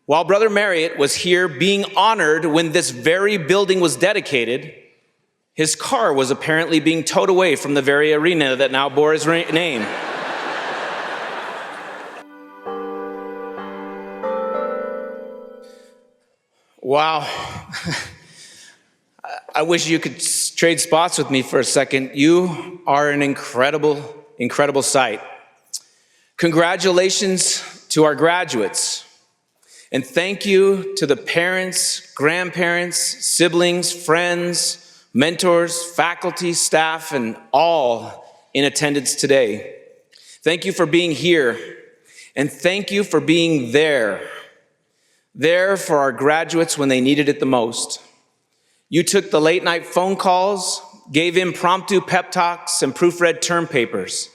While Brother Marriott was here being honored when this very building was dedicated, his car was apparently being towed away from the very arena that now bore his name. Wow. I wish you could trade spots with me for a second. You are an incredible, incredible sight. Congratulations to our graduates. And thank you to the parents, grandparents, siblings, friends, mentors, faculty, staff, and all in attendance today. Thank you for being here, and thank you for being there for our graduates when they needed it the most. You took the late night phone calls, gave impromptu pep talks, and proofread term papers,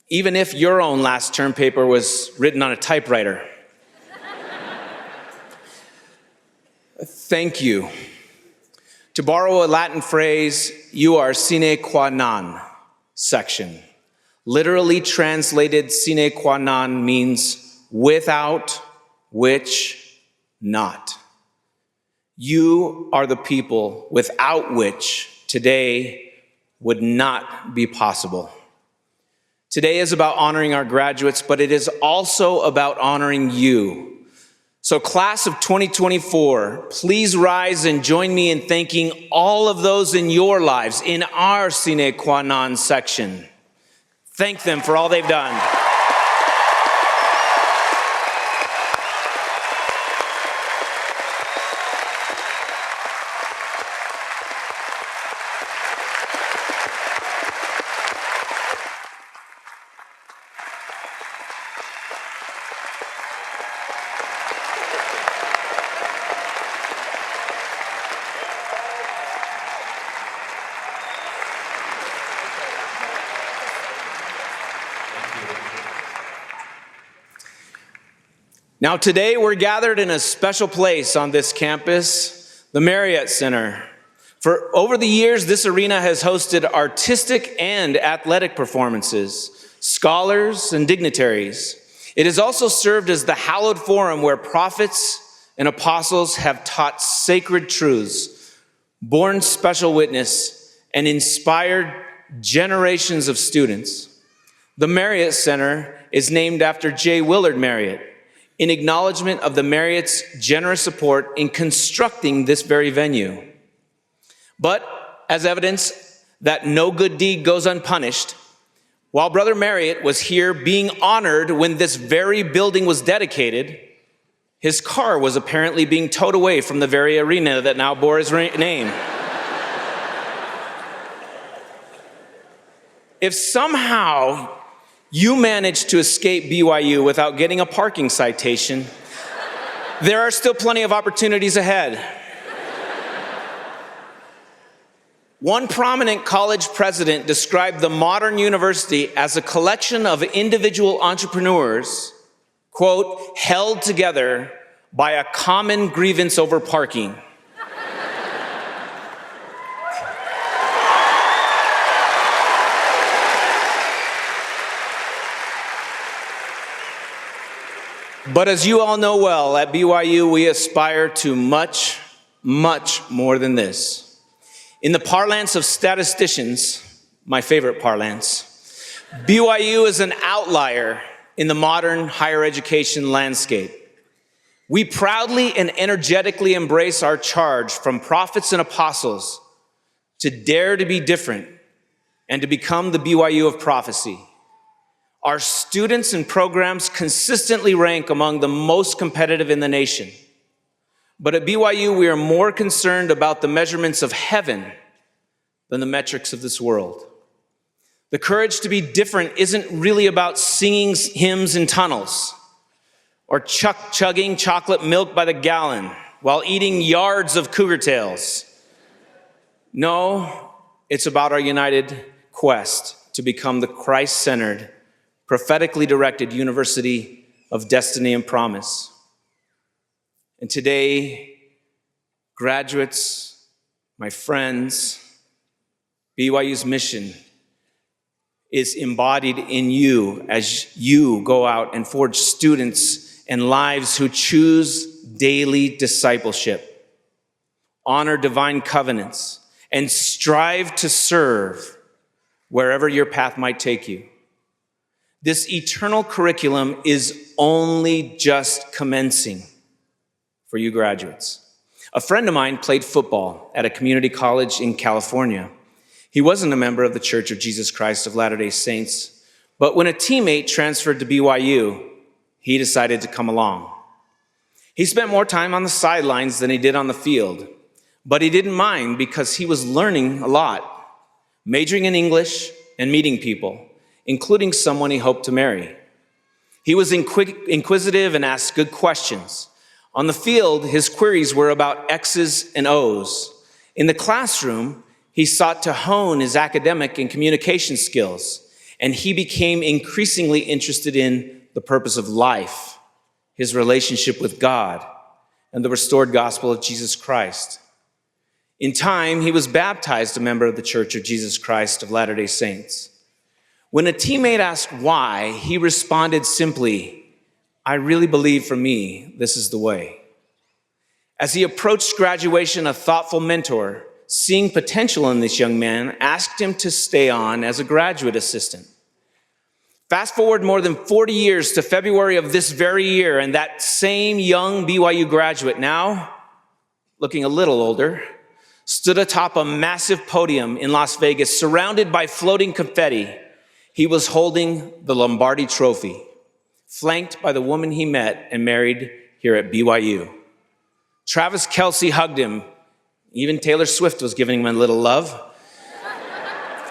even if your own last term paper was written on a typewriter. Thank you. To borrow a Latin phrase, you are sine qua non section. Literally translated, sine qua non means without which not. You are the people without which today would not be possible. Today is about honoring our graduates, but it is also about honoring you. So class of 2024, please rise and join me in thanking all of those in your lives in our sine qua non section. Thank them for all they've done. Now today we're gathered in a special place on this campus, the Marriott Center. For over the years, this arena has hosted artistic and athletic performances, scholars and dignitaries. It has also served as the hallowed forum where prophets and apostles have taught sacred truths, borne special witness, and inspired generations of students. The Marriott Center is named after J. Willard Marriott, in acknowledgement of the Marriott's generous support in constructing this very venue. But as evidence that no good deed goes unpunished, while Brother Marriott was here being honored when this very building was dedicated, his car was apparently being towed away from the very arena that now bore his name. If somehow you managed to escape BYU without getting a parking citation, there are still plenty of opportunities ahead. One prominent college president described the modern university as a collection of individual entrepreneurs, quote, held together by a common grievance over parking. But as you all know well, at BYU, we aspire to much, much more than this. In the parlance of statisticians, my favorite parlance, BYU is an outlier in the modern higher education landscape. We proudly and energetically embrace our charge from prophets and apostles to dare to be different and to become the BYU of prophecy. Our students and programs consistently rank among the most competitive in the nation. But at BYU, we are more concerned about the measurements of heaven than the metrics of this world. The courage to be different isn't really about singing hymns in tunnels or chugging chocolate milk by the gallon while eating yards of cougar tails. No, it's about our united quest to become the Christ-centered, prophetically directed University of Destiny and Promise. And today, graduates, my friends, BYU's mission is embodied in you as you go out and forge students and lives who choose daily discipleship, honor divine covenants, and strive to serve wherever your path might take you. This eternal curriculum is only just commencing for you graduates. A friend of mine played football at a community college in California. He wasn't a member of the Church of Jesus Christ of Latter-day Saints, but when a teammate transferred to BYU, he decided to come along. He spent more time on the sidelines than he did on the field, but he didn't mind because he was learning a lot, majoring in English and meeting people, including someone he hoped to marry. He was inquisitive and asked good questions. On the field, his queries were about X's and O's. In the classroom, he sought to hone his academic and communication skills, and he became increasingly interested in the purpose of life, his relationship with God, and the restored gospel of Jesus Christ. In time, he was baptized a member of the Church of Jesus Christ of Latter-day Saints. When a teammate asked why, he responded simply, "I really believe for me, this is the way." As he approached graduation, a thoughtful mentor, seeing potential in this young man, asked him to stay on as a graduate assistant. Fast forward more than 40 years to February of this very year, and that same young BYU graduate, now looking a little older, stood atop a massive podium in Las Vegas, surrounded by floating confetti. He was holding the Lombardi Trophy, flanked by the woman he met and married here at BYU. Travis Kelce hugged him. Even Taylor Swift was giving him a little love.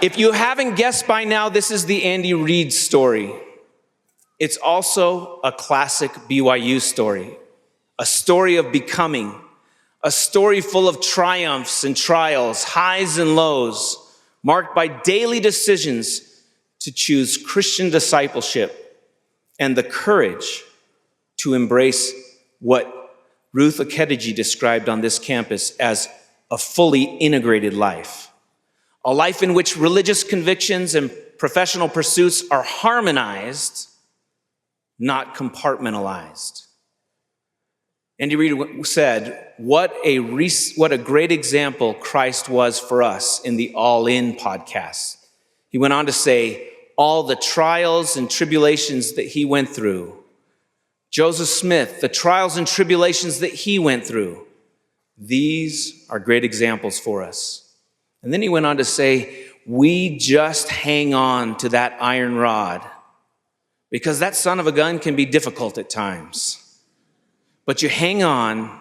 If you haven't guessed by now, this is the Andy Reid story. It's also a classic BYU story, a story of becoming, a story full of triumphs and trials, highs and lows, marked by daily decisions to choose Christian discipleship and the courage to embrace what Ruth Akediji described on this campus as a fully integrated life, a life in which religious convictions and professional pursuits are harmonized, not compartmentalized. Andy Reid said, what a great example Christ was for us in the All In podcast. He went on to say, all the trials and tribulations that he went through, Joseph Smith, the trials and tribulations that he went through, these are great examples for us. And then he went on to say, we just hang on to that iron rod because that son of a gun can be difficult at times. But you hang on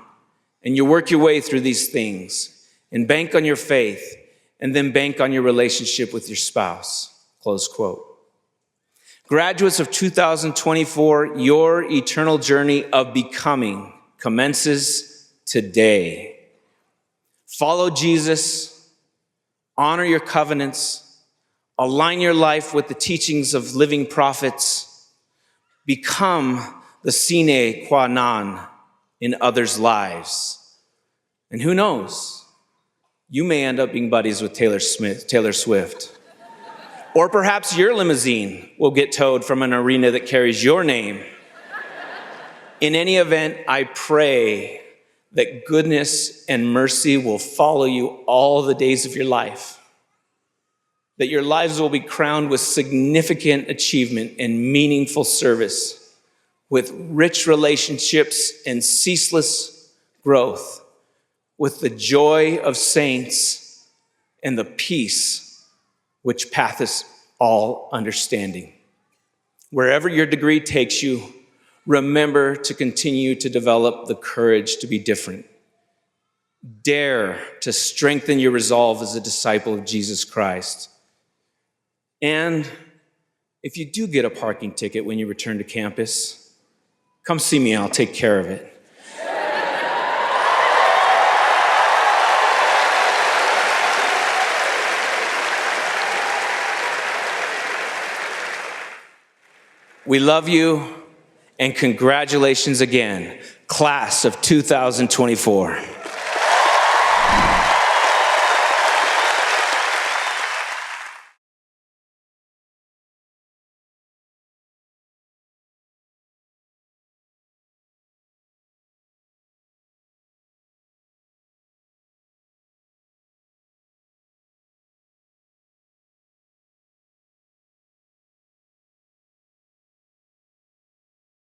and you work your way through these things and bank on your faith and then bank on your relationship with your spouse. Close quote. Graduates of 2024, your eternal journey of becoming commences today. Follow Jesus, honor your covenants, align your life with the teachings of living prophets, become the sine qua non in others' lives. And who knows, you may end up being buddies with Taylor Swift. Or perhaps your limousine will get towed from an arena that carries your name. In any event, I pray that goodness and mercy will follow you all the days of your life, that your lives will be crowned with significant achievement and meaningful service, with rich relationships and ceaseless growth, with the joy of saints and the peace which passeth all understanding. Wherever your degree takes you, remember to continue to develop the courage to be different. Dare to strengthen your resolve as a disciple of Jesus Christ. And if you do get a parking ticket when you return to campus, come see me, I'll take care of it. We love you, and congratulations again, class of 2024.